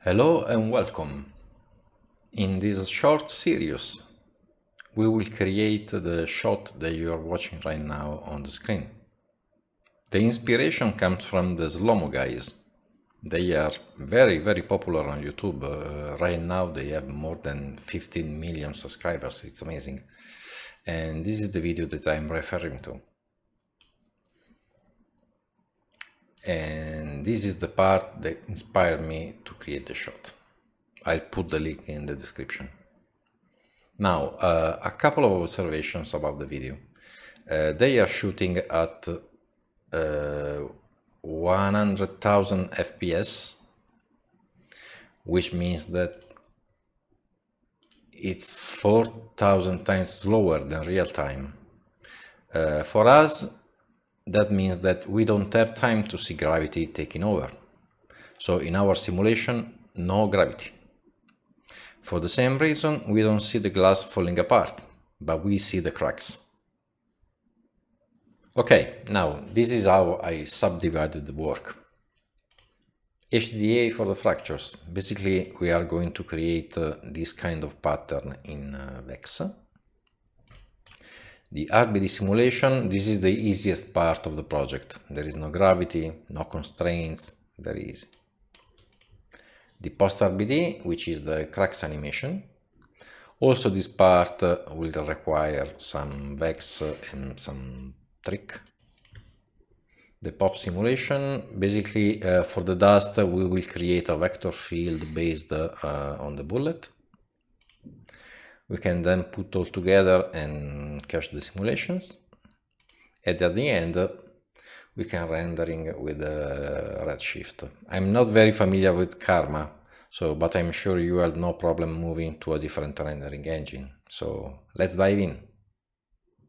Hello and welcome. In this short series, we will create the shot that you are watching right now on the screen. The inspiration comes from the Slow-Mo guys. They are very popular on YouTube. Right now they have more than 15 million subscribers. It's amazing. And this is the video that I'm referring to. And this is the part that inspired me to create the shot. I'll put the link in the description. Now, a couple of observations about the video. They are shooting at 100,000 FPS, which means that it's 4,000 times slower than real time. For us, that means that we don't have time to see gravity taking over. So in our simulation, no gravity. For the same reason, we don't see the glass falling apart, but we see the cracks. Okay, now this is how I subdivided the work. HDA for the fractures. Basically, we are going to create this kind of pattern in Vex. The RBD simulation, this is the easiest part of the project. There is no gravity, no constraints, very easy. The post-RBD, which is the cracks animation. Also this part will require some Vex and some trick. The pop simulation, basically for the dust we will create a vector field based on the bullet. We can then put all together and cache the simulations. And at the end we can rendering with Redshift. I'm not very familiar with Karma, but I'm sure you have no problem moving to a different rendering engine. So let's dive in.